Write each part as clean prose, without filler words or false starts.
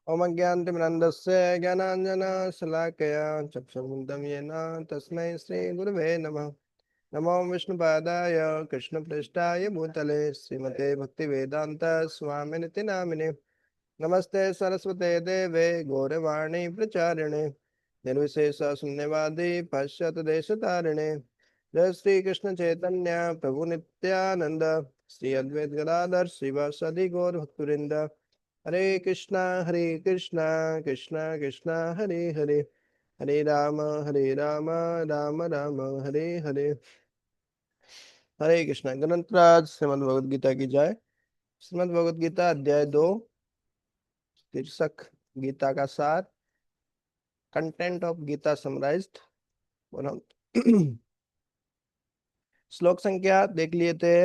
ओमज्ञानतिमिरन्दस्य ज्ञानाञ्जनशलाकया चक्षुरुन्मिलितं येन तस्मै श्रीगुरवे नमः। नमो विष्णुपादाय कृष्णप्रेष्ठाय भूतले श्रीमते भक्तिवेदान्त स्वामिनिति नामिने। नमस्ते सरस्वते देवे गौरवाणी प्रचारिणे निर्विशेष शून्यवादी पाश्चात्य देशतारिणे। जय श्री कृष्ण चैतन्य प्रभु नित्यानंद श्री अद्वैत गदाधर श्रीवासदि गौर भक्तवृंद। हरे कृष्णा कृष्णा कृष्णा हरे हरे, हरे राम राम राम हरे हरे। हरे कृष्णा। ग्रंथराज श्रीमद् भगवद गीता की जय। श्रीमद् भगवद गीता अध्याय 2 शीर्षक गीता का सार, कंटेंट ऑफ गीता समराइज्ड। और हम श्लोक संख्या देख लिए थे।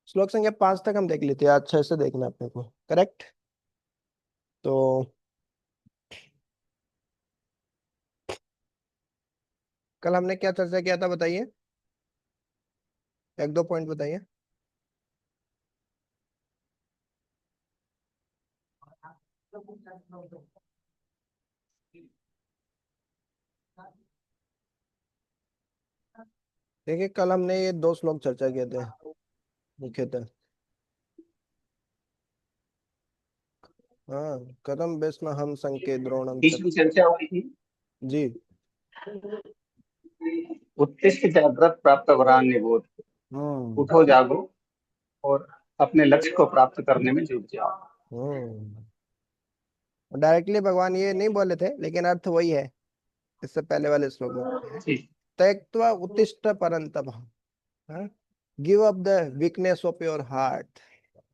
श्लोक संख्या 5 तक हम देख लिए थे, आज 6 से देखना अपने को, करेक्ट। तो कल हमने क्या चर्चा किया था बताइए, एक दो पॉइंट बताइए। देखिए कल हमने ये 2 श्लोक चर्चा किए थे मुख्यतः। हाँ, कदम बेस्म हम संके द्रोणम बीच में चर्चा हुई थी। जी। उत्तिष्ठ जागृत प्राप्त वरान निबोध। हम्म उठो जागो और अपने लक्ष्य को प्राप्त करने में जुट जाओ। डायरेक्टली भगवान ये नहीं बोले थे, लेकिन अर्थ वही है इससे पहले वाले श्लोक में। ठीक। त्यक्त्वा उत्तिष्ठ परंतप, give up the weakness of your heart.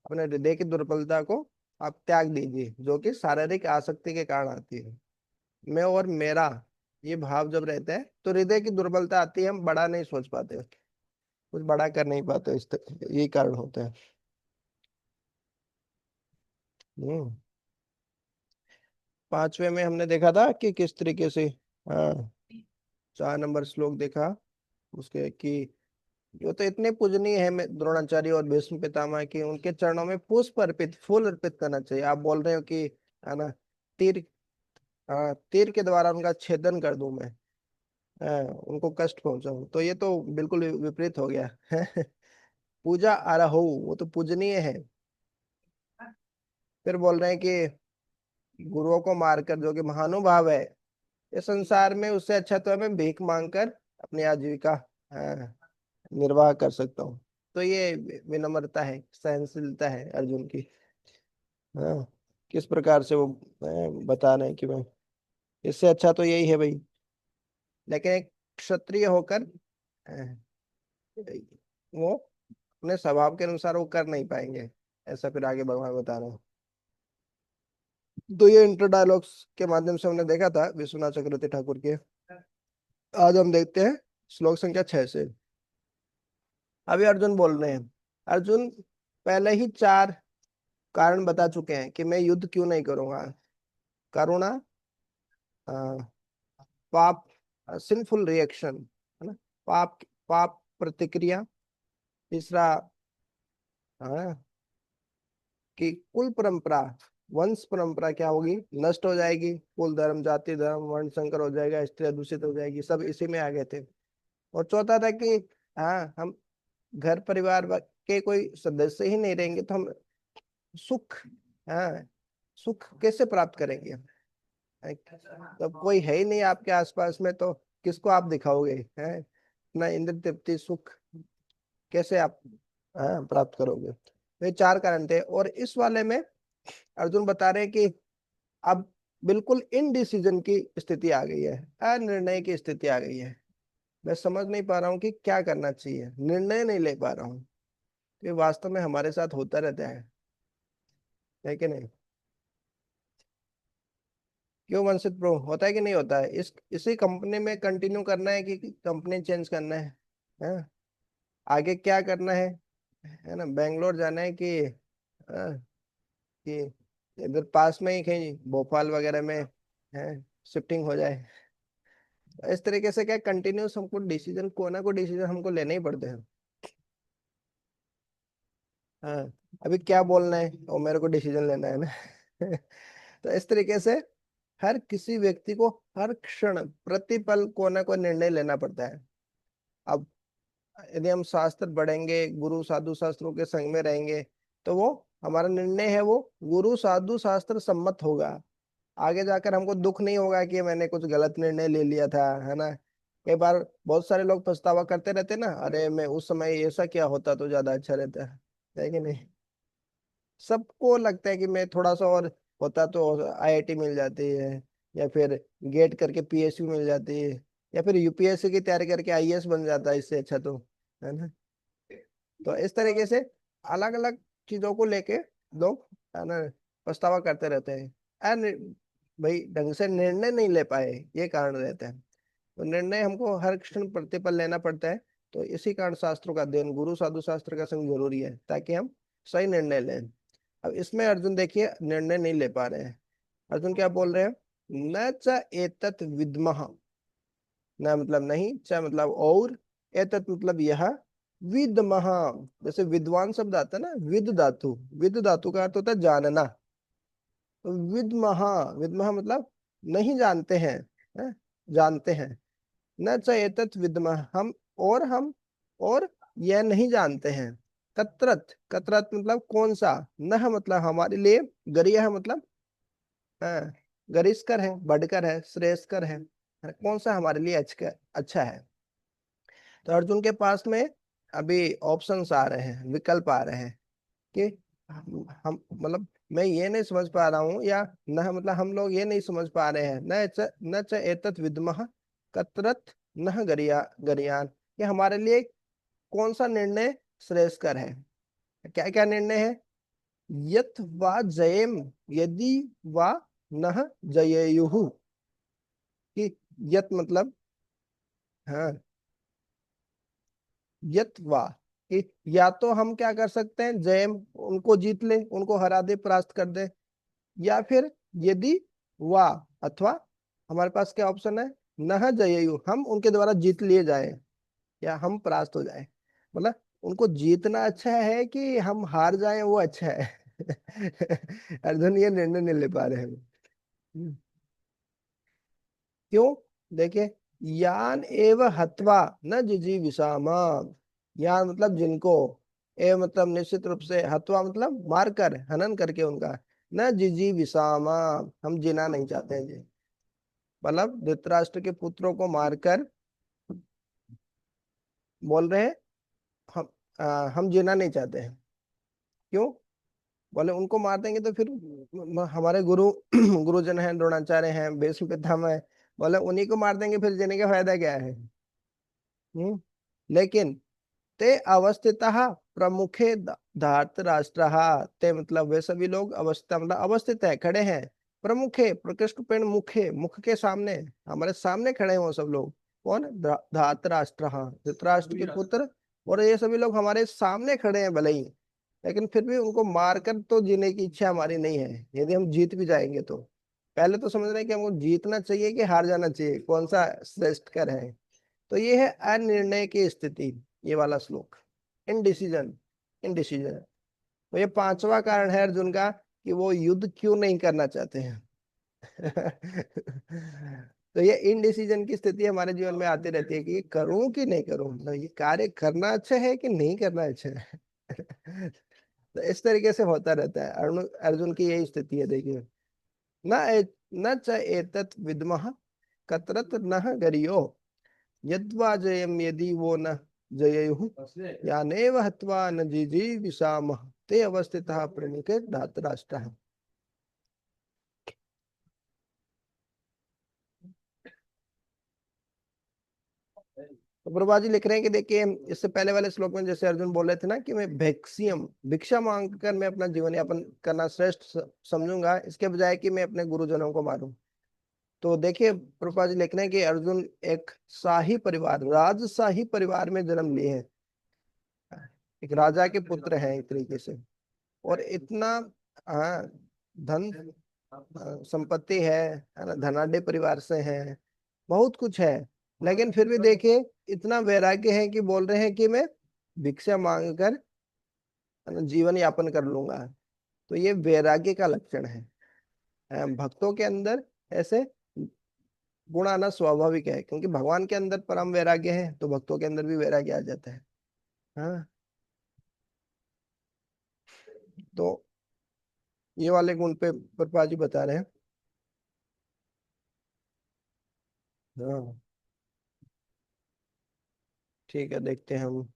अपने हृदय की दुर्बलता को आप त्याग दीजिए, जो कि शारीरिक आसक्ति के कारण आती है। मैं और मेरा ये भाव जब रहता है तो हृदय की दुर्बलता आती है, हम बड़ा नहीं सोच पाते, कुछ बड़ा कर नहीं पाते, यही कारण होता है। हम्म 5वें में हमने देखा था कि किस तरीके से, हाँ, 4 नंबर श्लोक देखा उसके कि जो तो इतने पूजनीय है द्रोणाचार्य और भीष्म पितामह की, उनके चरणों में पुष्प अर्पित, फूल अर्पित करना चाहिए। आप बोल रहे हो कि, है ना, तीर, हाँ, तीर के द्वारा उनका छेदन कर दूं मैं, उनको कष्ट पहुंचाऊं, तो ये तो बिल्कुल विपरीत हो गया। पूजा आरहु, वो तो पूजनीय है। फिर बोल रहे हैं कि गुरुओं को मारकर, जो कि महानुभाव है, इस संसार में उससे अच्छा तो मैं भीख मांगकर अपनी आजीविका, निर्वाह कर सकता हूँ। तो ये विनम्रता है, सहनशीलता है अर्जुन की। हाँ, किस प्रकार से वो बता रहे हैं कि मैं, इससे अच्छा तो यही है भाई। लेकिन एक क्षत्रिय होकर वो अपने स्वभाव के अनुसार वो कर नहीं पाएंगे, ऐसा फिर आगे भगवान बता रहे हैं। तो ये इंटर डायलॉग्स के माध्यम से हमने देखा था विश्वनाथ चक्रवर्ती ठाकुर के। आज हम देखते हैं श्लोक संख्या 6 से। अभी अर्जुन बोल रहे हैं। अर्जुन पहले ही 4 कारण बता चुके हैं कि मैं युद्ध क्यों नहीं करूंगा। करुणा, अ, पाप, सिंफुल रिएक्शन, है ना, पाप, पाप प्रतिक्रिया। तीसरा, हाँ, कि कुल परंपरा, वंश परंपरा क्या होगी, नष्ट हो जाएगी। कुल धर्म, जाति धर्म, वर्ण संकर हो जाएगा, स्त्री दूषित हो जाएगी, सब इसी में आ गए थे। और चौथा था कि, हाँ, हम घर परिवार के कोई सदस्य ही नहीं रहेंगे तो हम सुख, हाँ, सुख कैसे प्राप्त करेंगे। तो कोई है ही नहीं आपके आसपास में, तो किसको आप दिखाओगे, है ना, इंद्र तृप्ति सुख कैसे आप, हाँ, प्राप्त करोगे। तो ये 4 कारण थे। और इस वाले में अर्जुन बता रहे हैं कि अब बिल्कुल इनडिसीजन की स्थिति आ गई है, अनिर्णय की स्थिति आ गई है। मैं समझ नहीं पा रहा हूँ कि क्या करना चाहिए, निर्णय नहीं ले पा रहा हूँ। ये वास्तव में हमारे साथ होता रहता है कि नहीं। क्यों वंशित प्रो, होता है कि नहीं होता है। इसी कंपनी में कंटिन्यू करना है कि कंपनी चेंज करना है? आगे क्या करना है ना, बेंगलोर जाना है कि, कि इधर पास में ही कहीं भोपाल वगैरह में है शिफ्टिंग हो जाए। इस तरीके से क्या कंटिन्यूस हमको डिसीजन, को ना को डिसीजन हमको लेने ही पड़ते हैं। हाँ, अभी क्या बोलना है और मेरे को डिसीजन लेना है ना। तो इस तरीके से हर किसी व्यक्ति को हर क्षण प्रतिपल को ना कोई निर्णय लेना पड़ता है। अब यदि हम शास्त्र पढ़ेंगे, गुरु साधु शास्त्रों के संग में रहेंगे, तो वो हमारा निर्णय है वो गुरु साधु शास्त्र सम्मत होगा। आगे जाकर हमको दुख नहीं होगा कि मैंने कुछ गलत निर्णय ले लिया था, है ना। कई बार बहुत सारे लोग पछतावा करते रहते ना, अरे मैं उस समय ऐसा क्या होता तो ज्यादा अच्छा रहता है कि नहीं। सबको लगता है कि मैं थोड़ा सा और होता तो आईआईटी मिल जाती है, या फिर गेट करके पीएसयू मिल जाती है, या फिर यूपीएससी की तैयारी करके आईएएस बन जाता है, इससे अच्छा तो, है ना। तो इस तरीके से अलग अलग चीजों को लेके लोग, है ना, पछतावा करते रहते हैं। भाई ढंग से निर्णय नहीं ले पाए, ये कारण रहता है। तो निर्णय हमको हर क्षण प्रतिपल लेना पड़ता है। तो इसी कारण शास्त्रों का अध्ययन, गुरु साधु शास्त्र का संग जरूरी है, ताकि हम सही निर्णय लें। अब इसमें अर्जुन देखिए निर्णय नहीं ले पा रहे हैं। अर्जुन क्या बोल रहे हैं, न च एतत् विद्मः, न मतलब नहीं, च मतलब और, एतत् मतलब यह, विद्मः, जैसे विद्वान शब्द आता है ना, विद धातु, विद धातु का अर्थ होता है जानना। तो विद्मः, विद्मः मतलब नहीं जानते हैं, है? जानते हैं। न च एतत् विद्मः, हम और यह नहीं जानते हैं। कतरत, कतरत मतलब कौन सा, नह मतलब हमारे लिए, गरिया मतलब, हाँ, गरिश्कर है, बढ़कर है, श्रेयस्कर है, कौन सा हमारे लिए अच्छा अच्छा है। तो अर्जुन के पास में अभी ऑप्शंस आ रहे हैं, विकल्प आ रहे हैं कि हम मतलब मैं ये नहीं समझ पा रहा हूँ, या न मतलब हम लोग ये नहीं समझ पा रहे हैं, न च एतत् विद्मः कतरत न गरिया गरियान, ये हमारे लिए कौन सा निर्णय श्रेयस्कर है। क्या क्या निर्णय है, यत वा जयेम, यदि वा न जयेयुः, कि यत मतलब, हाँ, यत वा, कि या तो हम क्या कर सकते हैं, जयम उनको जीत ले, उनको हरा दे, परास्त कर दे, या फिर यदि वा, अथवा हमारे पास क्या ऑप्शन है, न जयेयु, हम उनके द्वारा जीत लिए जाए, या हम परास्त हो जाए। मतलब उनको जीतना अच्छा है कि हम हार जाएं वो अच्छा है। अर्जुन ये निर्णय नहीं ले पा रहे हैं। क्यों, देखिए, यान एव हत्वा न जिजीविषामा, यान मतलब जिनको, ए मतलब निश्चित रूप से, हत्वा मतलब मार कर, हनन करके उनका, न जिजीविषामा, हम जीना नहीं चाहते हैं जी। मतलब धृतराष्ट्र के पुत्रों को मारकर बोल रहे हैं, हम हम जीना नहीं चाहते हैं। क्यों, बोले उनको मार देंगे तो फिर हमारे गुरु गुरुजन हैं, द्रोणाचार्य हैं, भीष्म पितामह है, बोले उन्हीं को मार देंगे, फिर जीने का फायदा क्या है। लेकिन ते अवस्थितः प्रमुखे धार्तराष्ट्रः, ते मतलब वे सभी लोग अवस्था मतलब अवस्थित है, खड़े हैं, प्रमुखे प्रकृष्ट पेण मुखे, मुख के सामने, हमारे सामने खड़े हैं वो सब लोग। कौन, धार्तराष्ट्रः, धृतराष्ट्र के पुत्र, और ये सभी लोग हमारे सामने खड़े हैं भले ही, लेकिन फिर भी उनको मारकर तो जीने की इच्छा हमारी नहीं है, यदि हम जीत भी जाएंगे तो। पहले तो समझ रहे हैं कि हमको जीतना चाहिए कि हार जाना चाहिए, कौन सा श्रेष्ठकर है। तो ये है अनिर्णय की स्थिति, ये वाला श्लोक, इनडिसीजन, इनडिसीजन। तो ये पांचवा कारण है अर्जुन का कि वो युद्ध क्यों नहीं करना चाहते हैं। तो ये इनडिसीजन की स्थिति हमारे जीवन में आती रहती है कि ये करूं कि नहीं करूं, मतलब ये कार्य करना अच्छा है कि नहीं करना अच्छा है। तो इस तरीके से होता रहता है, अर्जुन अर्जुन की यही स्थिति है, देखिए। न च एतत् विद्मः कतरत न गरियो, यद्वा जयम यदि वो न जयेयुः, यानेव हत्वा न जिजीविषामः, ते अवस्थितः प्रमुखे धातराष्ट्रः। तो प्रभा जी लिख रहे हैं कि देखिए, इससे पहले वाले श्लोक में जैसे अर्जुन बोल रहे थे ना कि मैं भेक्सियम, भिक्षा मांग कर मैं अपना जीवन यापन करना श्रेष्ठ समझूंगा, इसके बजाय कि मैं अपने गुरुजनों को मारूं। तो देखिए प्रभा जी लिख रहे हैं कि अर्जुन एक शाही परिवार, राजशाही परिवार में जन्म लिए हैं, एक राजा के पुत्र हैं एक तरीके से, और इतना, हाँ, धन संपत्ति है ना, धनाढ़ परिवार से है, बहुत कुछ है, लेकिन फिर भी देखिए इतना वैराग्य है कि बोल रहे हैं कि मैं भिक्षा मांग कर जीवन यापन कर लूंगा। तो ये वैराग्य का लक्षण है। भक्तों के अंदर ऐसे गुण आना स्वाभाविक है, क्योंकि भगवान के अंदर परम वैराग्य है तो भक्तों के अंदर भी वैराग्य आ जाता है। हाँ, तो ये वाले गुण पे प्रभुपाद जी बता रहे हैं। हाँ, ठीक है, देखते हैं हम।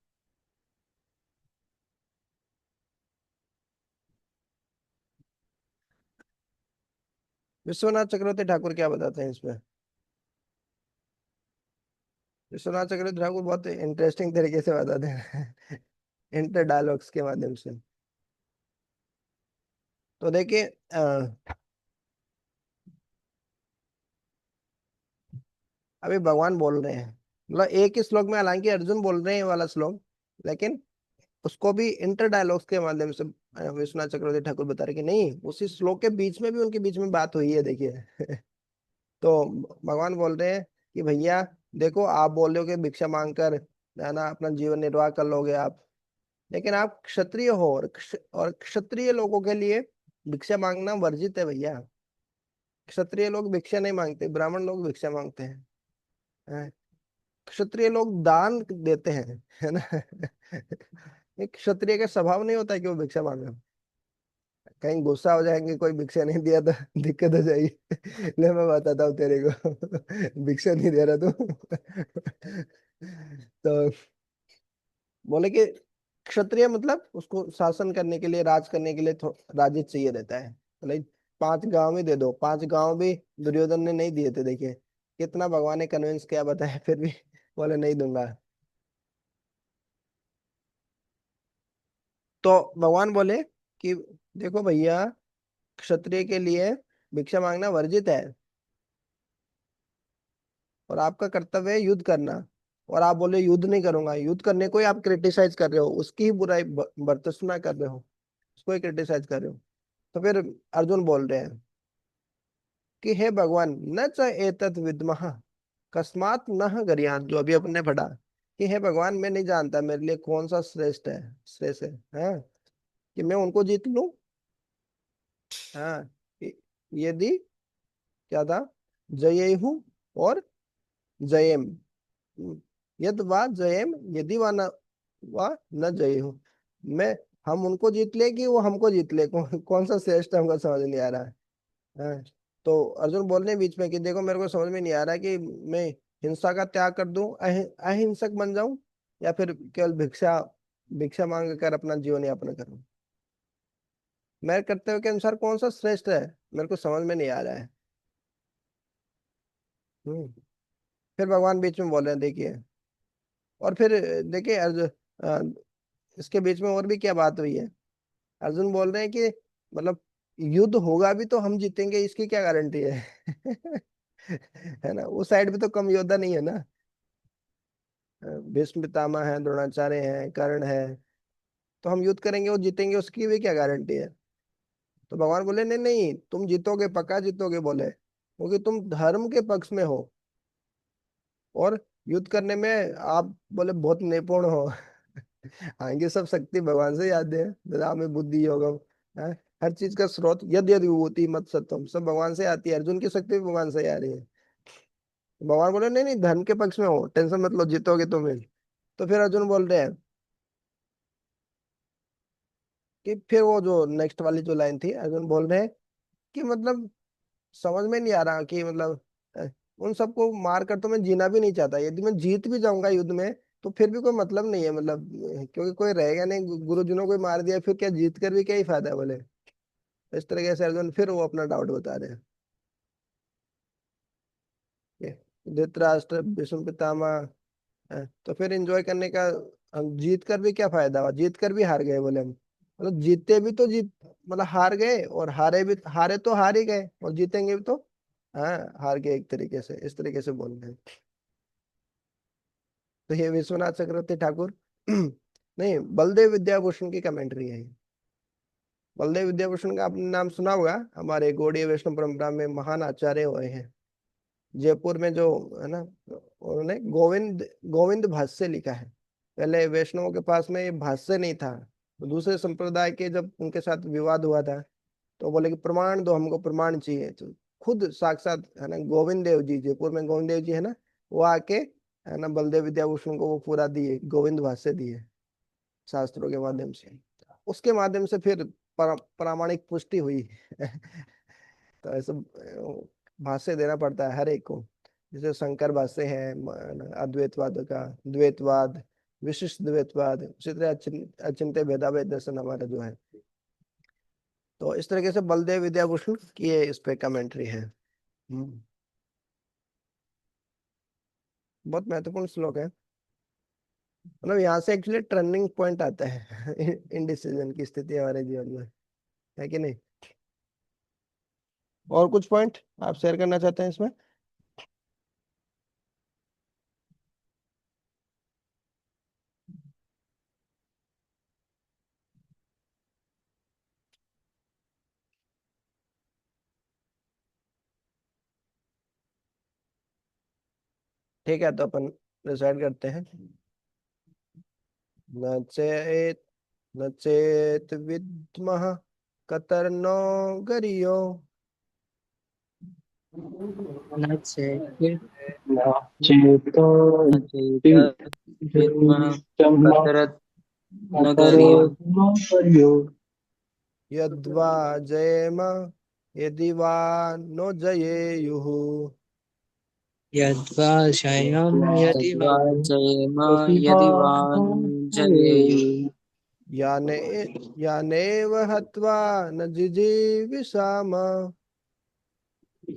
विश्वनाथ चक्रवर्ती ठाकुर क्या बताते हैं इसमें? विश्वनाथ चक्रवर्ती ठाकुर बहुत इंटरेस्टिंग तरीके से बताते हैं इंटर डायलॉग्स के माध्यम से। तो देखिए अभी भगवान बोल रहे हैं, मतलब एक ही श्लोक में, हालांकि अर्जुन बोल रहे हैं ये वाला श्लोक, लेकिन उसको भी इंटर डायलॉग्स के माध्यम से विश्वनाथ चक्रवर्ती ठाकुर बता रहे कि नहीं, उसी श्लोक के बीच में भी उनके बीच में बात हुई है, देखिए तो भगवान बोल रहे हैं कि भैया देखो, आप बोल रहे हो कि भिक्षा मांगकर है ना अपना जीवन निर्वाह कर लोगे आप, लेकिन आप क्षत्रिय हो, और क्षत्रिय लोगों के लिए भिक्षा मांगना वर्जित है भैया। क्षत्रिय लोग भिक्षा नहीं मांगते, ब्राह्मण लोग भिक्षा मांगते हैं। हैं? क्षत्रिय लोग दान देते हैं, है ना एक क्षत्रिय का स्वभाव नहीं होता कि वो भिक्षा मांगे। कहीं गुस्सा हो जाएंगे, कोई भिक्षा नहीं दिया तो दिक्कत हो जाएगी ले मैं बताता हूँ तेरे को भिक्षा नहीं दे रहा तू तो बोले कि क्षत्रिय मतलब उसको शासन करने के लिए, राज करने के लिए राज्य चाहिए रहता है। बोले 5 गांव ही दे दो, 5 गांव भी दुर्योधन ने नहीं दिए थे, देखिए कितना भगवान ने कन्विंस किया बताया, फिर भी बोले नहीं दूंगा। तो भगवान बोले कि देखो भैया, क्षत्रिय के लिए भिक्षा मांगना वर्जित है, और आपका कर्तव्य है युद्ध करना। और आप बोले युद्ध नहीं करूंगा, युद्ध करने को ही आप क्रिटिसाइज कर रहे हो, उसकी ही बुराई बर्तसना कर रहे हो, उसको ही क्रिटिसाइज कर रहे हो। तो फिर अर्जुन बोल रहे हैं कि हे भगवान, न च एतत् विद्मः कस्मात् न गरियान, जो अभी अपने पढ़ा कि हे भगवान मैं नहीं जानता मेरे लिए कौन सा श्रेष्ठ है, श्रेष्ठ है, हाँ? कि मैं उनको जीत लूं। हाँ, यदि क्या था, जयेहू और जयेम, यद वा जयेम यदि वा न जयेहू, मैं, हम उनको जीत ले कि वो हमको जीत ले, कौन सा श्रेष्ठ है, हमको समझ नहीं आ रहा है। हाँ, तो अर्जुन बोल रहे हैं बीच में कि देखो मेरे को समझ में नहीं आ रहा है कि मैं हिंसा का त्याग कर दूं, अहिंसक बन जाऊं, या फिर केवल भिक्षा भिक्षा मांग कर अपना जीवन यापन करूं। मेरे कर्तव्य के अनुसार कौन सा श्रेष्ठ है, मेरे को समझ में नहीं आ रहा है। हम्म फिर भगवान बीच में बोल रहे हैं, देखिए, और फिर देखिए इसके बीच में और भी क्या बात हुई है। अर्जुन बोल रहे हैं कि मतलब युद्ध होगा भी तो हम जीतेंगे, इसकी क्या गारंटी है है ना, उस साइड पे तो कम योद्धा नहीं है ना। भीष्म पितामह है, द्रोणाचार्य है, कर्ण है, तो हम युद्ध करेंगे वो जीतेंगे, उसकी भी क्या गारंटी है। तो भगवान बोले नहीं नहीं, तुम जीतोगे, पक्का जीतोगे, बोले क्योंकि तुम धर्म के पक्ष में हो, और युद्ध करने में आप बोले बहुत निपुण हो हाँ, ये सब शक्ति भगवान से याद है, ददा में बुद्धि योगम, है? हर चीज का स्रोत यद यद विभूति मत सत्यम, सब भगवान से आती है, अर्जुन की शक्ति भी भगवान से आ रही है। भगवान बोले नहीं नहीं, धर्म के पक्ष में हो, टेंशन मत लो, जीतोगे तुम ही। तो फिर अर्जुन बोल रहे हैं कि फिर वो जो नेक्स्ट वाली जो लाइन थी, अर्जुन बोल रहे हैं कि मतलब समझ में नहीं आ रहा कि मतलब उन सबको मार कर तो मैं जीना भी नहीं चाहता, यदि मैं जीत भी जाऊंगा युद्ध में तो फिर भी कोई मतलब नहीं है, मतलब क्योंकि कोई रहेगा नहीं, गुरुजनों को ही मार दिया, फिर क्या जीत कर भी क्या ही फायदा है, बोले। इस तरीके से अर्जुन फिर वो अपना डाउट बता रहे हैं कि धृतराष्ट्र, भीष्म पितामह, तो फिर एंजॉय करने का, हम जीत कर भी क्या फायदा हुआ, जीत कर भी हार गए, बोले हम, मतलब जीते भी तो जीत, मतलब हार गए, और हारे भी, हारे तो हार ही गए, और जीतेंगे भी तो हाँ हार गए, एक तरीके से, इस तरीके से बोल रहे हैं। तो ये विश्वनाथ चक्रवर्ती ठाकुर नहीं, बलदेव विद्याभूषण की कमेंट्री है ये। बलदेव विद्याभूषण का आपने नाम सुना होगा, हमारे गौड़ीय वैष्णव परंपरा में महान आचार्य हुए हैं, जयपुर में जो है ना, उन्होंने गोविंद गोविंद भाष्य लिखा है। पहले वैष्णवों के पास में ये भाष्य नहीं था, तो दूसरे संप्रदाय के जब उनके साथ विवाद हुआ था, तो बोले कि प्रमाण दो, हमको प्रमाण चाहिए। तो खुद साक्षात है ना गोविंद देव जी, जयपुर में गोविंद देव जी है ना, वो आके है ना बलदेव विद्याभूषण को वो पूरा दिए, गोविंद भाष्य दिए शास्त्रों के माध्यम से। उसके माध्यम से फिर प्रामाणिक पुष्टि हुई। तो ऐसे भाष्य देना पड़ता है हर एक को। जैसे शंकर भाष्य है अद्वैतवाद का, द्वैतवाद, विशिष्ट द्वैतवाद, उसी तरह अचिंत्य भेदाभेद दर्शन हमारा जो है। तो इस तरीके से बलदेव विद्याभूषण की ये इस पे कमेंट्री है। बहुत महत्वपूर्ण श्लोक है। मतलब यहाँ से एक्चुअली टर्निंग पॉइंट आता है इनडिसीजन की स्थिति हमारे जीवन में, है कि नहीं? और कुछ पॉइंट आप शेयर करना चाहते हैं इसमें? ठीक है, तो अपन डिसाइड करते हैं। न चेत न चेत विद्मः कतर्नो गरियो न चेत् न चेतो न चेत् विद्मः कतरत् न गर्यो अकरो पर्यो यद्वा जयेम यदि वा नो जयेयुः। यद्वा क्षयं यदि वा तद्वा जयेम यदि वा प्रतिभानो नु जयेयुः। भवेयुः। याने यानेव हत्वा न जिजीविषाम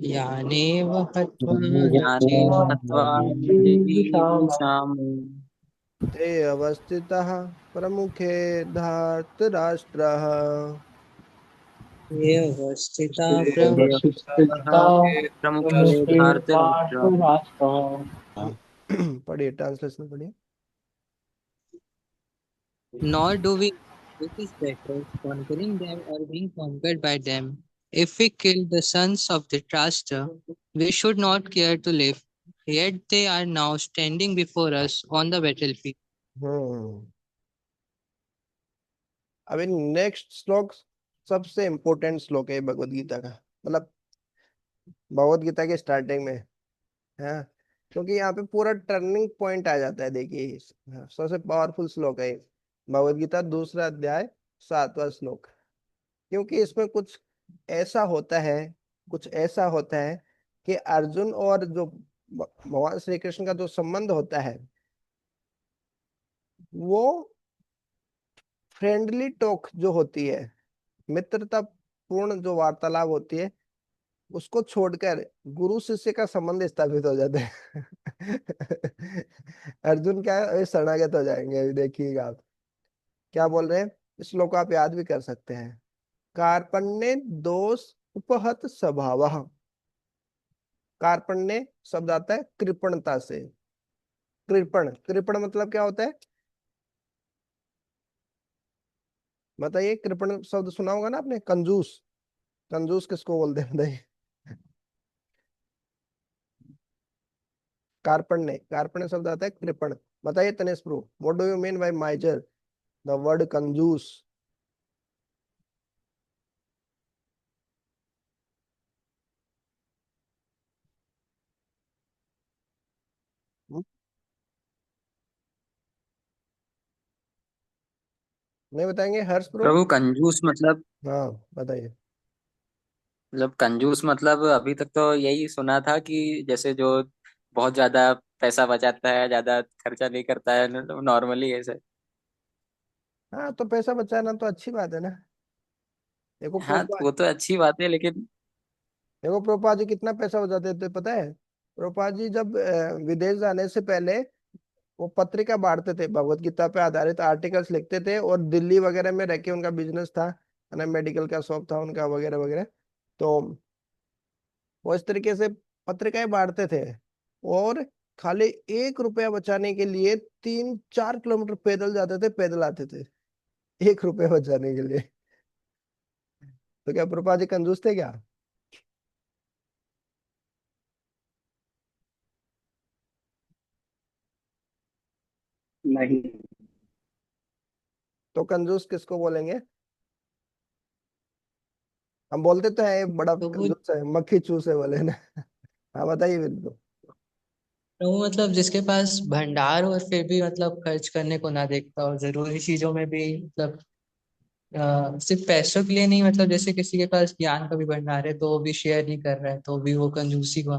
यानेव हत्वा न यानेव जीविषामः हत्वा न जीविषामः। ते अवस्थितः प्रमुखे धार्तराष्ट्रः। ये अवस्थिता ये प्रमुखः स्थिता प्रमुखे प्रमुखे धार्तराष्ट्रः। धार्तराष्ट्रः। पढ़िए, ट्रांसलेशन पढ़िए। Nor do we which is better, conquering them or being conquered by them. If we kill the sons of the Trashta, we should not care to live. Yet they are now standing before us on the battlefield. हम्म अभी next श्लोक सबसे important श्लोक है भगवत गीता का, मतलब भगवत गीता के starting में है, क्योंकि यहाँ पे पूरा टर्निंग पॉइंट आ जाता है। देखिए सबसे पावरफुल श्लोक है ये। भगवत गीता दूसरा अध्याय 7वां श्लोक। क्योंकि इसमें कुछ ऐसा होता है, कुछ ऐसा होता है कि अर्जुन और जो भगवान श्री कृष्ण का जो संबंध होता है, वो फ्रेंडली टॉक जो होती है, मित्रता पूर्ण जो वार्तालाप होती है, उसको छोड़कर गुरु शिष्य का संबंध स्थापित हो जाता है। अर्जुन क्या है, शरणागत हो जाएंगे। अभी देखिएगा आप क्या बोल रहे हैं। इस श्लोक को आप याद भी कर सकते हैं। कार्पण्य दोष उपहत स्वभाव। कार्पण्य शब्द आता है कृपणता से। कृपण, कृपण मतलब क्या होता है बताइए? कृपण शब्द सुना होगा ना आपने, कंजूस। कंजूस किसको बोलते हैं बताइए? कार्पण्य, कार्पण्य शब्द आता है कृपण। बताइए Tanesh pro, what do you mean by माइजर, the word कंजूस? नहीं बताएंगे हर्ष प्रो? प्रभु कंजूस हाँ बताइए। मतलब कंजूस मतलब अभी तक तो यही सुना था कि जैसे जो बहुत ज्यादा पैसा बचाता है, ज्यादा खर्चा नहीं करता है, नॉर्मली ऐसे। हाँ तो पैसा बचाना तो अच्छी बात है ना। देखो हाँ, प्रोपा वो तो अच्छी बात है लेकिन देखो प्रोपा जी कितना पैसा बचाते थे पता है? प्रोपा जी जब विदेश जाने से पहले वो पत्रिका बांटते थे, भगवत गीता पे आधारित आर्टिकल्स लिखते थे, और दिल्ली वगैरह में रह के उनका बिजनेस था, है ना, मेडिकल का शॉप था उनका वगैरह वगैरह। तो वो इस तरीके से पत्रिकाएं बांटते थे, और खाली 1 रुपया बचाने के लिए 3-4 किलोमीटर पैदल जाते थे, पैदल आते थे 1 रुपया बचाने के लिए। तो क्या प्रभुपाद जी कंजूस थे क्या? नहीं। तो कंजूस किसको बोलेंगे? हम बोलते तो है बड़ा तो वो कंजूस है, मक्खी चूसे वाले ना। हाँ बताइए बिल्कुल। तो वो मतलब जिसके पास भंडार हो और फिर भी मतलब खर्च करने को ना देखता हो, जरूरी चीजों में भी मतलब सिर्फ पैसों के लिए नहीं, मतलब जैसे किसी के पास ज्ञान का भी भंडार है तो वो भी शेयर नहीं कर रहा है तो भी वो कंजूसी हुआ।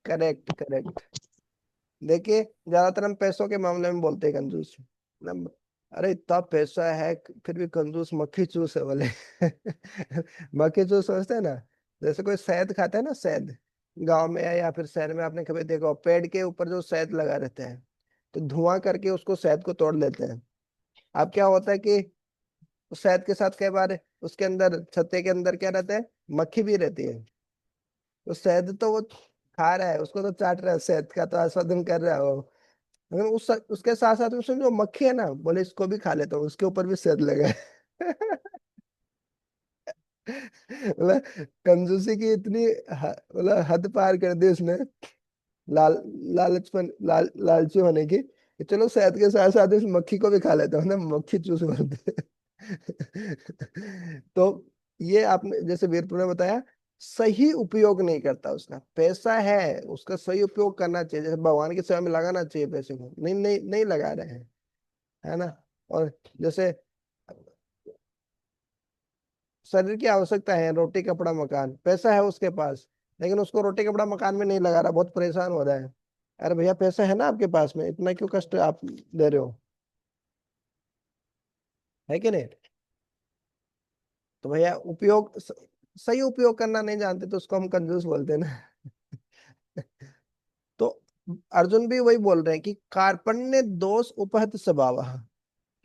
Correct correct. देखिए ज्यादातर हम पैसों के मामले में बोलते हैं कंजूस। मतलब अरे इतना पैसा है फिर भी कंजूस, मक्खी चूस है बोले। मक्खी चूस समझते हैं ना? जैसे कोई शहद खाता है ना, शहद गांव में है या फिर शहर में, आपने कभी देखा हो पेड़ के ऊपर जो शहद लगा रहते हैं, तो धुआं करके उसको शहद को तोड़ लेते हैं। अब क्या होता है कि उस शहद के साथ कई बार उसके अंदर, छत्ते के अंदर क्या रहता है, मक्खी भी रहती है। तो शहद तो वो खा रहा है, उसको तो चाट रहा है, शहद का तो आस्वादन कर रहा है वो। मगर उसके साथ साथ उसमें जो मक्खी है ना, बोले इसको भी खा लेता हूँ, उसके ऊपर भी शहद लगा है। मतलब कंजूसी की इतनी मतलब हद पार कर दी उसने, लाल लालची होने की, कि चलो शहद के साथ साथ इस मक्खी को भी खा लेता हूँ ना, मक्खी चूस बोलते हैं। तो ये आपने जैसे वीरपुर ने बताया, सही उपयोग नहीं करता उसका। पैसा है, उसका सही उपयोग करना चाहिए, जैसे भगवान की सेवा में लगाना चाहिए पैसे को, नहीं नहीं नहीं लगा रहे हैं, है ना? और जैसे शरीर की आवश्यकता है, रोटी कपड़ा मकान, पैसा है उसके पास, लेकिन उसको रोटी कपड़ा मकान में नहीं लगा रहा, बहुत परेशान हो रहा है। अरे भैया पैसा है ना आपके पास में, इतना क्यों कष्ट आप दे रहे हो? है कि नहीं? तो भैया सही उपयोग करना नहीं जानते तो उसको हम कंजूस बोलते हैं ना। तो अर्जुन भी वही बोल रहे हैं कि कार्पण्य दोष उपहत स्वभाव,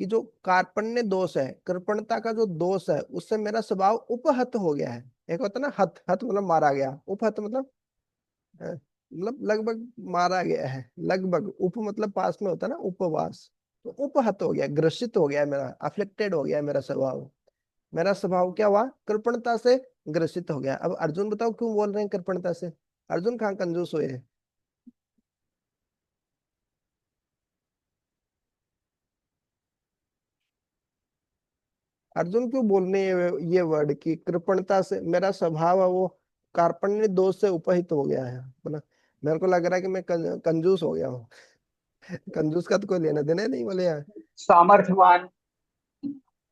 कि जो कार्पण्य दोष है, कृपणता का जो दोष है, उससे मेरा स्वभाव उपहत हो गया है। एक होता है ना हत, हत मतलब मारा गया, उपहत मतलब मतलब लगभग मारा गया है, लगभग। उप मतलब पास में होता है ना, उपवास। तो उपहत हो गया, ग्रसित हो गया है मेरा, अफेक्टेड हो गया है मेरा स्वभाव। मेरा स्वभाव क्या हुआ, कृपणता से ग्रसित हो गया। अब अर्जुन बताओ क्यों बोल रहे हैं कृपणता से? अर्जुन कहाँ कंजूस हुए हैं? अर्जुन क्यों बोलने ये वर्ड कि कृपणता से मेरा स्वभाव है वो कार्पण्य दोष से उपहित हो गया है, मतलब मेरे को लग रहा है कि मैं कंजूस हो गया हूँ। कंजूस का तो कोई लेना देना नहीं बोले यार। सामर्थ्यवान,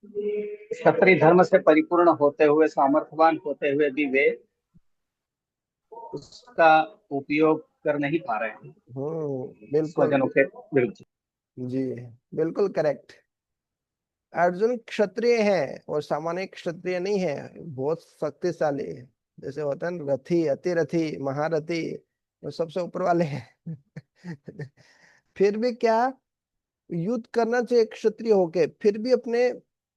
क्षत्रिय धर्म से परिपूर्ण होते हुए, सामर्थ्यवान होते हुए भी वे उसका उपयोग कर नहीं पा रहे हैं बिल्कुल। स्वजनों के विरुद्ध। जी बिल्कुल करेक्ट। अर्जुन क्षत्रिय है और सामान्य क्षत्रिय नहीं है, बहुत शक्तिशाली है। जैसे होता है ना, रथी, अतिरथी, महारथी, वो सबसे ऊपर वाले हैं। फिर भी क्या, युद्ध करना चाहिए क्षत्रिय होके, फिर भी अपने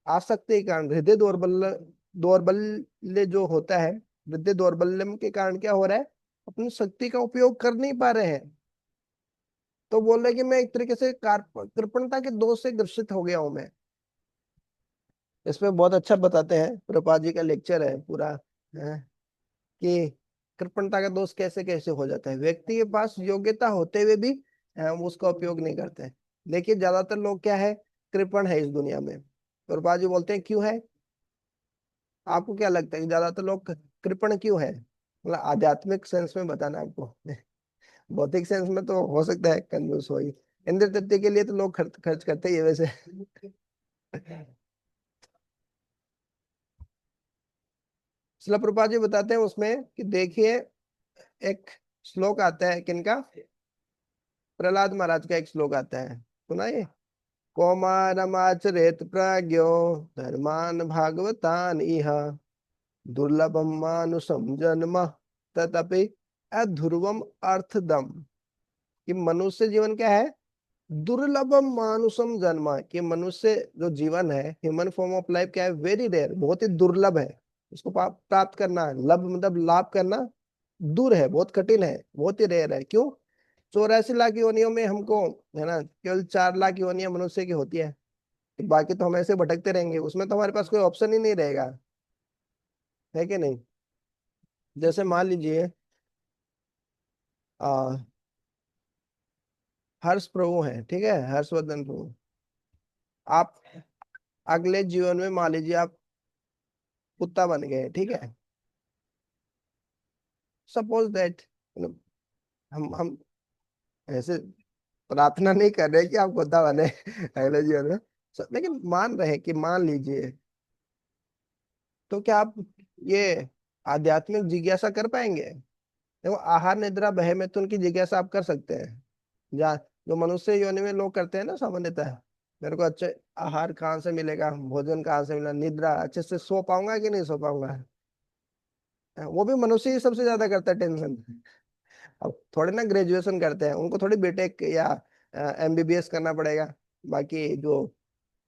आसक्ति के कारण, हृदय दौर्बल्य, दौर्बल्य जो होता है, हृदय दौर्बल्य के कारण क्या हो रहा है, अपनी शक्ति का उपयोग कर नहीं पा रहे हैं। तो बोल रहे कि मैं एक तरीके से कृपणता के दोष से ग्रसित हो गया हूं मैं। इसमें बहुत अच्छा बताते हैं, प्रभुपाद जी का लेक्चर है पूरा, कि कृपणता का दोष कैसे कैसे हो जाता है। व्यक्ति के पास योग्यता होते हुए भी हम उसका उपयोग नहीं करते। देखिए ज्यादातर लोग क्या है, कृपण है इस दुनिया में। प्रभुपाद जी बोलते हैं क्यों है? आपको क्या लगता है कि ज्यादातर लोग कृपण क्यों है? मतलब आध्यात्मिक सेंस में बताना आपको। भौतिक सेंस में तो हो सकता है कंजूस हो ही, इंद्र तृप्ति के लिए तो लोग खर्च खर्च करते ही है वैसे। शिला प्रभुपाद जी बताते हैं उसमें कि देखिए, एक श्लोक आता है किनका, प्रहलाद महाराज का एक श्लोक आता है, सुनाइए। कौमारमाचरेत प्राज्ञो धर्मान भागवतान इह दुर्लभम मानुषम जन्म तदपि अध्रुवम अर्थदम। कि मनुष्य जीवन क्या है, दुर्लभम मानुषम जन्म, कि मनुष्य जो जीवन है, ह्यूमन फॉर्म ऑफ लाइफ क्या है, वेरी रेयर, बहुत ही दुर्लभ है। उसको प्राप्त करना, लब मतलब लाभ करना, दूर है, बहुत कठिन है, बहुत ही रेयर है। क्यों? 84 लाख योनियों में हमको, है ना, केवल 4 लाख योनियां मनुष्य की होती है, तो बाकी तो हम ऐसे भटकते रहेंगे, उसमें तो हमारे पास कोई ऑप्शन ही नहीं रहेगा, है कि नहीं? जैसे मान लीजिए, आ, हर्ष प्रभु हैं, ठीक है, हर्षवर्धन प्रभु। आप अगले जीवन में मान लीजिए आप कुत्ता बन गए, ठीक है, सपोज दैट, हम ऐसे प्रार्थना नहीं कर रहे कि आप कुत्ता बने अगले जीवन में, लेकिन मान रहे हैं कि मान लीजिए, तो क्या आप ये आध्यात्मिक जिज्ञासा कर पाएंगे? देखो, आहार निद्रा भय मिथुन की जिज्ञासा आप कर सकते हैं, जहाँ जो मनुष्य योनि में लोग करते हैं ना सामान्यतः, मेरे को अच्छे आहार कहाँ से मिलेगा, भोजन कहाँ से मिलेगा, निद्रा अच्छे से सो पाऊंगा कि नहीं सो पाऊंगा, वो भी मनुष्य ही सबसे ज्यादा करता है टेंशन। अब थोड़े ना ग्रेजुएशन करते हैं, उनको थोड़ी बीटेक या एमबीबीएस करना पड़ेगा। बाकी जो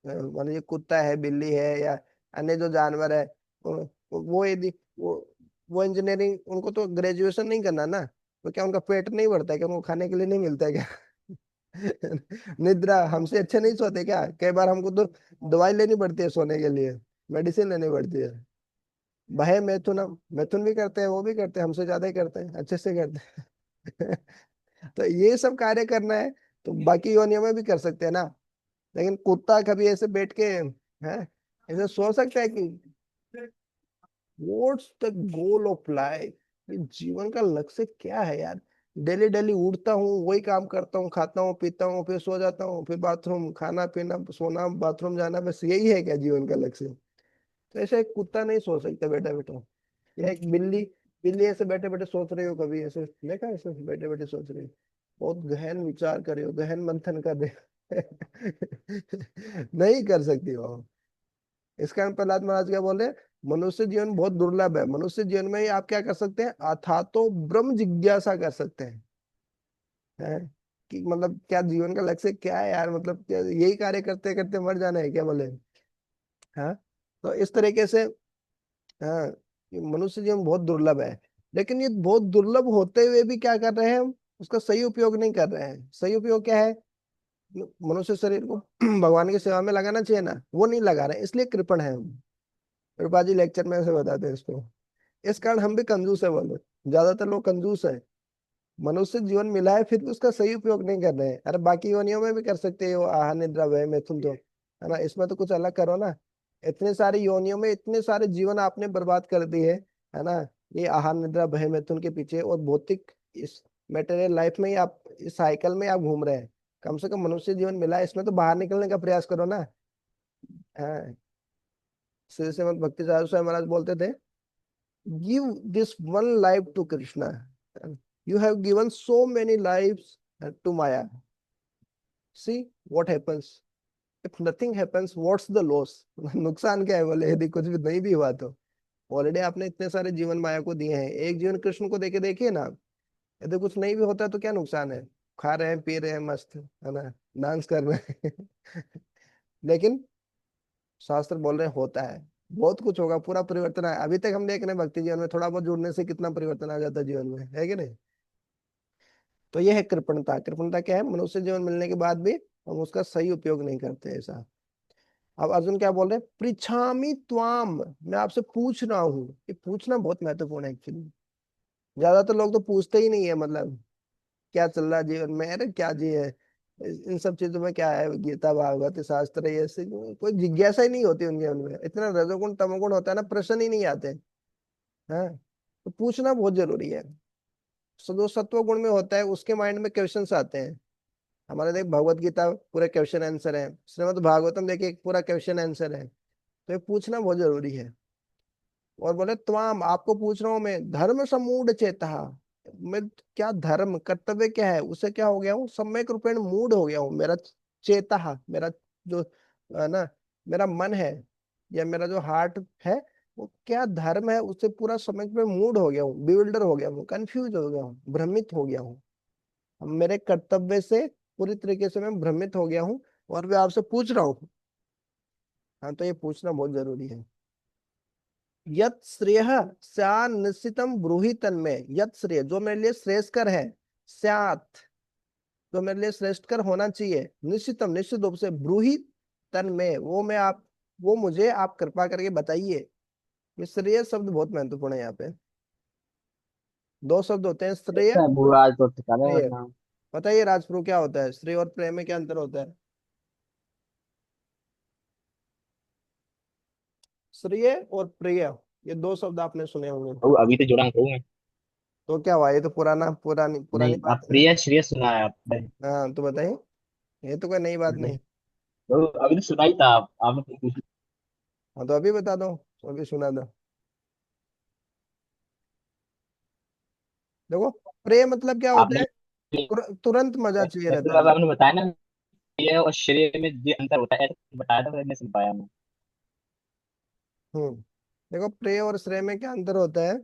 मान लीजिए कुत्ता है, बिल्ली है, या अन्य जो जानवर है, वो यदि वो इंजीनियरिंग, उनको तो ग्रेजुएशन नहीं करना ना, तो क्या उनका पेट नहीं भरता है क्या, उनको खाने के लिए नहीं मिलता है क्या? निद्रा हमसे अच्छे नहीं सोते क्या? कई बार हमको तो दवाई लेनी पड़ती है सोने के लिए, मेडिसिन लेनी पड़ती है। भय मैथुन, हम मैथुन भी करते हैं, वो भी करते हैं, हमसे ज्यादा ही करते हैं, अच्छे से करते हैं। तो ये सब कार्य करना है तो बाकी योनियों में भी कर सकते हैं ना। लेकिन कुत्ता कभी ऐसे बैठ के है ऐसे सो सकता है कि what's the goal of life, जीवन का लक्ष्य क्या है यार? डेली डेली उठता हूँ, वही काम करता हूँ, खाता हूँ, पीता हूँ, फिर सो जाता हूँ, फिर बाथरूम, खाना पीना, सोना, बाथरूम जाना, बस यही है क्या जीवन का लक्ष्य? तो ऐसे एक कुत्ता नहीं सोच सकता बैठा बैठा, या एक बिल्ली, बिल्ली ऐसे बैठे बैठे सोच रही हो, कभी ऐसे देखा, ऐसे बैठे बैठे सोच रही हो, बहुत गहन विचार करे हो, गहन मंथन कर रहे हो। नहीं कर सकती हो। इस कारण प्रहलाद महाराज क्या बोले, मनुष्य जीवन बहुत दुर्लभ है, मनुष्य जीवन में ही आप क्या कर सकते हैं, अथा तो ब्रह्म जिज्ञासा कर सकते हैं, कि मतलब क्या जीवन का लक्ष्य क्या है यार, मतलब क्या यही कार्य करते करते मर जाना है क्या, बोले? हाँ, तो इस तरीके से, हाँ, ये मनुष्य जीवन बहुत दुर्लभ है। लेकिन ये बहुत दुर्लभ होते हुए भी क्या कर रहे हैं हम, उसका सही उपयोग नहीं कर रहे हैं। सही उपयोग क्या है? मनुष्य शरीर को भगवान की सेवा में लगाना चाहिए ना, वो नहीं लगा रहे हैं, इसलिए कृपण है हम। कृपा जी लेक्चर में ऐसे बताते हैं इसको। इस कारण हम भी कंजूस है, बोलो, ज्यादातर लोग कंजूस है। मनुष्य जीवन मिला है फिर भी उसका सही उपयोग नहीं कर रहे हैं। अरे बाकी योनियों में भी कर सकते हो, आहार निद्रा भय मैथुन, तो है ना, इसमें तो कुछ अलग करो ना। इतने सारे योनियों में इतने सारे जीवन आपने बर्बाद कर दिए है ना, ये आहार निद्रा भय मैथुन के पीछे, और भौतिक इस मटेरियल लाइफ में ही आप, इस साइकिल में आप घूम रहे हैं। कम से कम मनुष्य जीवन मिला है, इसमें तो बाहर निकलने का प्रयास करो ना। हाँ, श्री श्रीमद् भक्ति साहब महाराज बोलते थे, give this one life to Krishna. You have given so many lives to Maya. See what happens. If nothing happens, what's the loss? नुकसान क्या है, बोले, यदि कुछ भी नहीं भी हुआ तो ऑलरेडी आपने इतने सारे जीवन माया को दिए हैं, एक जीवन कृष्ण को देके देखिए ना। यदि कुछ नहीं भी होता तो क्या नुकसान है? खा रहे हैं, पी रहे हैं, मस्त है ना, डांस कर रहे हैं। लेकिन शास्त्र बोल रहे हैं होता है, बहुत कुछ होगा, पूरा परिवर्तन है। अभी तक हम देख रहे हैं भक्ति जीवन में थोड़ा बहुत जुड़ने से कितना परिवर्तन आ जाता है जीवन में, है कि नहीं? तो यह है कृपणता। कृपणता क्या है? मनुष्य जीवन मिलने के बाद भी हम उसका सही उपयोग नहीं करते, ऐसा। अब अर्जुन क्या बोल रहे हैं, पृछामि त्वाम, मैं आपसे पूछ रहा हूँ। ये पूछना बहुत महत्वपूर्ण है एक्चुअली। ज्यादातर लोग तो पूछते ही नहीं है, मतलब क्या चल रहा है जीवन में, अरे क्या जी है, इन सब चीजों में क्या है, गीता भागवत शास्त्र, ये ऐसे कोई जिज्ञासा ही नहीं होती उनके उनमें। इतना रजोगुण तमोगुण होता है ना, प्रश्न ही नहीं आते। हाँ, तो पूछना बहुत जरूरी है। जो सत्व गुण में होता है उसके माइंड में क्वेश्चंस आते हैं। हमारे देख भगवत गीता पूरे क्वेश्चन आंसर है, श्रीमद् भागवतम देखिए एक पूरा क्वेश्चन आंसर है। तो ये पूछना बहुत जरूरी है। और बोले त्वाम, आपको पूछ रहा हूँ मैं, धर्म समूढ़ चेता, मैं क्या धर्म कर्तव्य क्या है उसे क्या हो गया हूँ, सम्यक रूपेण मूड हो गया हूँ। मेरा चेता, मेरा जो है ना, मेरा मन है, या मेरा जो हार्ट है, वो क्या धर्म है उससे पूरा सम्यक में मूड हो गया हूँ, बिल्डर हो गया हूँ, कंफ्यूज हो गया हूँ, भ्रमित हो गया हूँ। अब मेरे कर्तव्य से पूरी तरीके से मैं भ्रमित हो गया हूँ, और मैं आपसे पूछ रहा हूँ। हाँ, तो ये पूछना बहुत जरूरी है। यत श्रेय स्यात् निश्चितम ब्रूहि तन्मे, यत श्रेय जो मेरे लिए श्रेष्ठकर है, स्यात् जो मेरे लिए श्रेष्ठकर होना चाहिए, निश्चितम निश्चित रूप से, ब्रूहि तन्मे वो मैं आप, वो मुझे आप कृपा करके बताइए। ये श्रेय शब्द बहुत महत्वपूर्ण है यहाँ पे। दो शब्द होते हैं, श्रेय अच्छा और बुआ आज तो ठिकाने प्रेय। बना। बताइए राजप्रो क्या होता है, श्रेय और प्रेम में क्या अंतर होता है? श्रेय और प्रिय, ये दो शब्द आपने सुने होंगे। वो अभी तो जुड़ा हूँ मैं। तो क्या हुआ, ये तो पुराना पुरानी पुरानी नहीं, बात आप है। प्रिय श्रेय सुना है आपने? हाँ तो बताइए, ये तो कोई नई बात नहीं। तो अभी तो सुना ही था, आपने फिर पूछ। हाँ तो अभी बता दो, अभी सुना दो। देखो, प्रेय मतलब क्या होता आपने है, तुरंत मजा चाहिए तो रहता है। अब आपने बताया ना, प्रिय और श्रेय में जो अंतर होता है, ऐसे बताया था, तो नहीं सुन पाया मैं। हम्म। देखो, प्रेय और श्रेय में क्या अंतर होता है।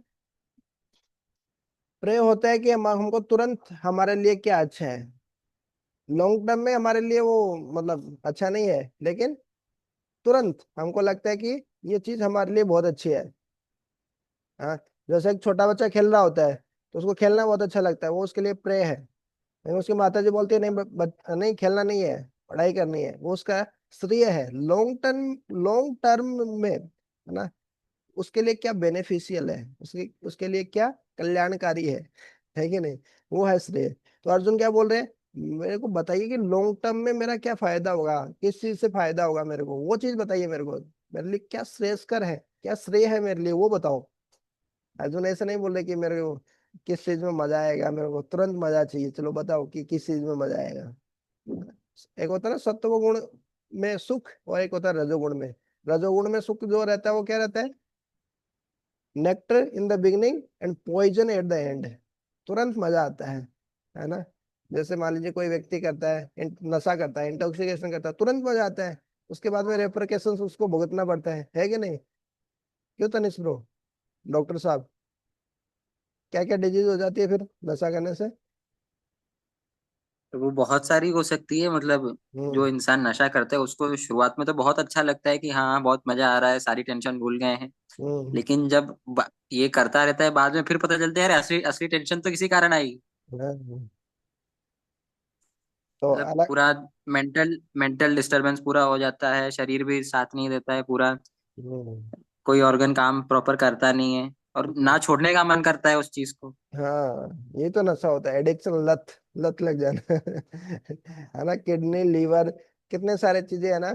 प्रेय होता है कि हमको तुरंत हमारे लिए क्या अच्छा है, लॉन्ग टर्म में हमारे लिए वो मतलब अच्छा नहीं है, लेकिन तुरंत हमको लगता है कि ये चीज हमारे लिए बहुत अच्छी है। हाँ, जैसे एक छोटा बच्चा खेल रहा होता है, तो उसको खेलना बहुत अच्छा लगता है, वो उसके लिए प्रेय है। लेकिन उसकी माता जी बोलती है नहीं नहीं खेलना नहीं है, पढ़ाई करनी है, वो उसका श्रेय है। लॉन्ग टर्म में, है ना, उसके लिए क्या बेनिफिशियल है, उसके लिए क्या कल्याणकारी है कि नहीं, वो है श्रेय। तो अर्जुन क्या बोल रहे हैं, मेरे को बताइए कि लॉन्ग टर्म में मेरा क्या फायदा होगा, किस चीज से फायदा होगा मेरे को, वो चीज बताइए मेरे को, मेरे लिए क्या श्रेयस्कर है, क्या श्रेय है मेरे लिए, वो बताओ। अर्जुन ऐसा नहीं बोल रहे कि मेरे को किस चीज में मजा आएगा, मेरे को तुरंत मजा चाहिए, चलो बताओ कि किस चीज में मजा आएगा। एक होता है ना सत्व गुण में सुख, और एक होता है रजोगुण में। रजोगुण में सुख जो रहता है वो क्या रहता है, nectar in the beginning and poison at the end, तुरंत मजा आता है ना। जैसे मान लीजिए कोई व्यक्ति करता है, नशा करता है, इंटॉक्सिकेशन करता है, तुरंत मजा आता है, उसके बाद में रेपरकेशंस उसको भुगतना पड़ता है कि नहीं? क्यों तनिष ब्रो, डॉक्टर साहब, क्या क्या डिजीज हो जाती है फिर नशा करने से? तो वो बहुत सारी हो सकती है, मतलब जो हम्म। इंसान नशा करता है उसको शुरुआत में तो बहुत अच्छा लगता है कि हाँ बहुत मजा आ रहा है, सारी टेंशन भूल गए हैं। हम्म। लेकिन जब ये करता रहता है, बाद में फिर पता चलता है यार असली असली टेंशन तो किसी कारण आई। हाँ, तो मतलब अलग। पूरा मेंटल मेंटल डिस्टरबेंस पूरा हो जाता है, शरीर भी साथ नहीं देता है पूरा, हम्म। कोई ऑर्गन काम प्रॉपर करता नहीं है, और हम्म। ना छोड़ने का मन करता है उस चीज को। हाँ, ये तो नशा होता है, एडिक्शन, लत, लत लग जाना है ना, किडनी लीवर, कितने सारे चीजें है ना,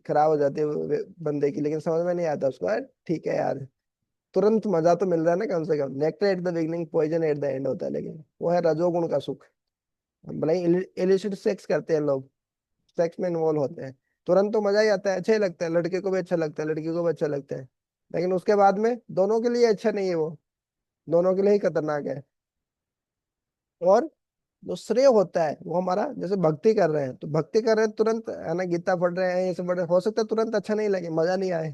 खराब हो जाती है बंदे की, लेकिन समझ में नहीं आता उसको, यार ठीक है यार, तुरंत मजा तो मिल रहा है ना, कम से कम nectar at the beginning poison at the end होता है, लेकिन वो है रजोगुण का सुख। भले ही इलिसिट सेक्स करते हैं लोग, सेक्स में इन्वॉल्व होते हैं, तुरंत तो मजा ही आता है, अच्छा ही लगता है, लड़के को भी अच्छा लगता है, लड़की को भी अच्छा लगता है, लेकिन उसके बाद में दोनों के लिए अच्छा नहीं है वो, दोनों के लिए ही खतरनाक है। और जो श्रेय होता है वो हमारा, जैसे भक्ति कर रहे हैं, तो भक्ति कर रहे हैं तुरंत, है ना, गीता पढ़ रहे हैं, ये सब पढ़ रहे हैं, हो सकता है तुरंत अच्छा नहीं लगे, मजा नहीं आए,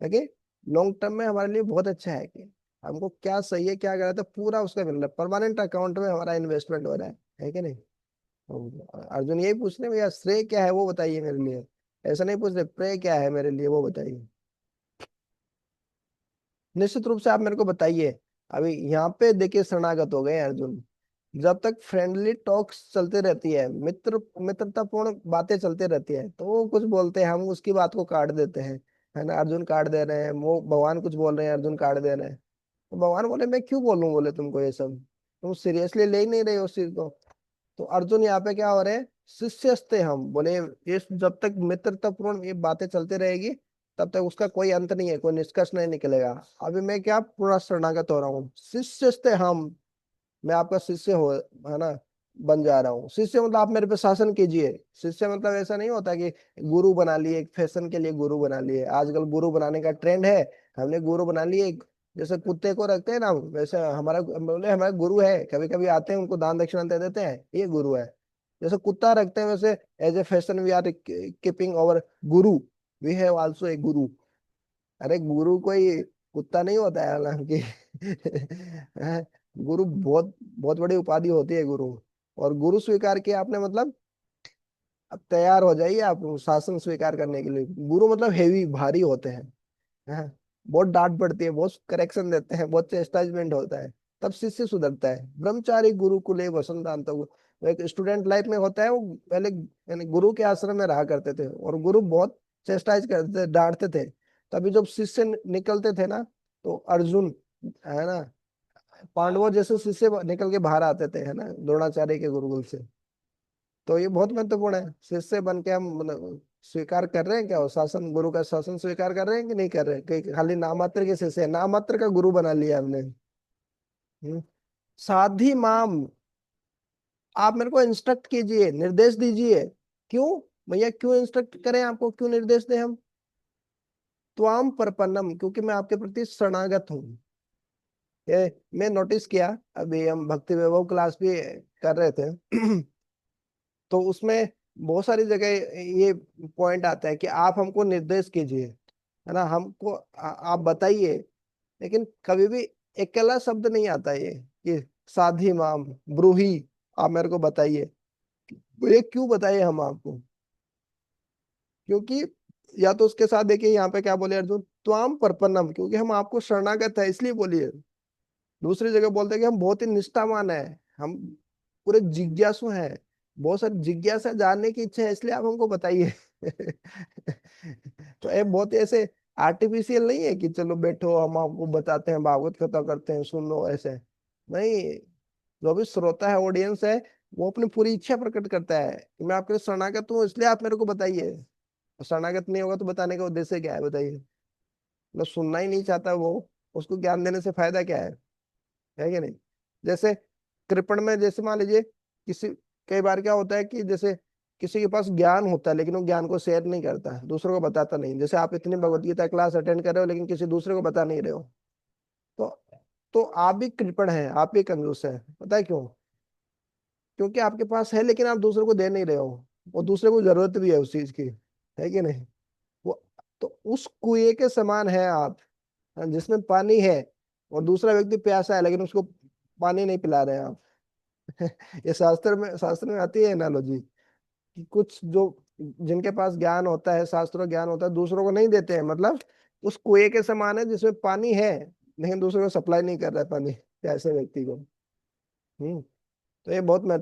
लेकिन लॉन्ग टर्म में हमारे लिए बहुत अच्छा है कि हमको क्या सही है क्या गलत है पूरा उसका मिल रहा है, परमानेंट अकाउंट में हमारा इन्वेस्टमेंट हो रहा है कि नहीं? तो अर्जुन यही पूछ रहे हैं, भैया श्रेय क्या है वो बताइए मेरे लिए, ऐसा नहीं पूछ रहे प्रेय क्या है मेरे लिए, वो बताइए। निश्चित रूप से आप मेरे को बताइए। अभी यहाँ पे देखिए शरणागत हो गए हैं अर्जुन, जब तक फ्रेंडली टॉक्स चलते रहती है, मित्रतापूर्ण बातें चलते रहती है, तो वो कुछ बोलते हैं, हम उसकी बात को काट देते हैं, है ना, अर्जुन काट दे रहे हैं, वो भगवान कुछ बोल रहे हैं, अर्जुन काट दे रहे हैं। तो भगवान बोले मैं क्यों बोलूं, बोले तुमको ये सब, तुम सीरियसली ले ही नहीं रहे हो उस चीज को। तो अर्जुन यहाँ पे क्या हो रहे हैं, शिष्यस्ते हम बोले, ये जब तक मित्रतापूर्ण ये बातें चलती रहेगी, तब तक उसका कोई अंत नहीं है, कोई निष्कर्ष नहीं निकलेगा। अभी मैं क्या पूरा शरणागत हो रहा हूँ, शिष्यस्ते हम, मैं आपका शिष्य हो, है ना, बन जा रहा हूँ। शिष्य मतलब आप मेरे पे शासन कीजिए, शिष्य मतलब ऐसा नहीं होता कि गुरु बना लिए, एक फैशन के लिए गुरु बना लिए, आजकल गुरु बनाने का ट्रेंड है, हमने गुरु बना लिए जैसे कुत्ते को रखते हैं ना, वैसे हमारा बोले हमारा गुरु है, कभी कभी आते हैं उनको दान दक्षिणा दे देते हैं, ये गुरु है। जैसे कुत्ता रखते हैं, वैसे as a fashion we are keeping our guru, we have also a गुरु। अरे गुरु कोई कुत्ता नहीं होता है हालांकि हैं, गुरु बहुत बहुत बड़ी उपाधि होती है गुरु। और गुरु स्वीकार किया आपने मतलब अब तैयार हो जाइए आप शासन स्वीकार करने के लिए। गुरु मतलब हेवी भारी होते हैं, हैं? बहुत डांट पड़ती है, बहुत करेक्शन देते हैं, बहुत चेस्टाइजमेंट होता है, तब शिष्य सुधरता है। ब्रह्मचारी गुरुकुले वसंतांत, एक स्टूडेंट लाइफ में होता है, वो पहले यानी गुरु के आश्रम में रहा करते थे, और गुरु बहुत चेस्टाइज करते थे, डांटते थे, तभी जब शिष्य निकलते थे ना, तो अर्जुन, है ना, पांडवों जैसे शिष्य निकल के बाहर आते थे, है ना, द्रोणाचार्य के गुरुकुल से। तो ये बहुत महत्वपूर्ण है, शिष्य बन के हम मतलब स्वीकार कर रहे हैं क्या, वो शासन, गुरु का शासन स्वीकार कर रहे हैं कि नहीं कर रहे हैं, कि खाली नाम मात्र के शिष्य, नाम मात्र का गुरु बना लिया हमने। साधी माम, आप मेरे को इंस्ट्रक्ट कीजिए, निर्देश दीजिए। क्यों भैया, क्यों इंस्ट्रक्ट करें आपको, क्यों निर्देश दें हम? त्वाम प्रपन्नम, क्योंकि मैं आपके प्रति शरणागत हूँ। ये मैं नोटिस किया, अभी हम भक्ति वैभव क्लास भी कर रहे थे तो उसमें बहुत सारी जगह ये पॉइंट आता है कि आप हमको निर्देश कीजिए, है ना, हमको आप बताइए। लेकिन कभी भी अकेला शब्द नहीं आता ये कि साधी माम ब्रूही, आप मेरे को बताइए। तो ये क्यों बताइए हम आपको? क्योंकि या तो उसके साथ देखिए यहाँ पे क्या बोले अर्जुन, त्वाम प्रपन्नम, क्योंकि हम आपको शरणागत है इसलिए बोलिए। दूसरी जगह बोलते हैं कि हम बहुत ही निष्ठावान है, हम पूरे जिज्ञासु हैं, बहुत सारी जिज्ञासा जानने की इच्छा है, इसलिए आप हमको बताइए तो ये बहुत ही ऐसे आर्टिफिशियल नहीं है कि चलो बैठो हम आपको बताते हैं, भागवत कथा करते हैं, सुन लो, ऐसे नहीं। जो भी श्रोता है, ऑडियंस है, वो अपनी पूरी इच्छा प्रकट करता है कि मैं आपके शरणागत हूँ, इसलिए आप मेरे को बताइए। शरणागत नहीं होगा तो बताने का उद्देश्य क्या है, बताइए? मतलब सुनना ही नहीं चाहता वो, उसको ज्ञान देने से फायदा क्या है कि नहीं? जैसे कृपण में, जैसे मान लीजिए किसी, कई बार क्या होता है कि जैसे किसी के पास ज्ञान होता है लेकिन वो ज्ञान को शेयर नहीं करता, दूसरों को बताता नहीं। जैसे आप इतनी भगवत गीता क्लास अटेंड कर रहे हो लेकिन किसी दूसरे को बता नहीं रहे हो, तो तो आप भी कृपण हैं, आप भी कंजूस हैं। पता है क्यों? क्योंकि आपके पास है लेकिन आप दूसरे को दे नहीं रहे हो, और दूसरे को जरूरत भी है उस चीज की, है कि नहीं? वो, तो उस कुएं के समान है आप, जिसमें पानी है और दूसरा व्यक्ति प्यासा है लेकिन उसको पानी नहीं पिला रहे हैं आप ये शास्त्र में आती है एनालॉजी कि कुछ जो, जिनके पास ज्ञान होता है, शास्त्रों ज्ञान होता है, दूसरों को नहीं देते हैं, मतलब उस कुएं के समान है जिसमें पानी है लेकिन दूसरों को सप्लाई नहीं कर रहा है पानी, ऐसे व्यक्ति को। तो ये बहुत महत्व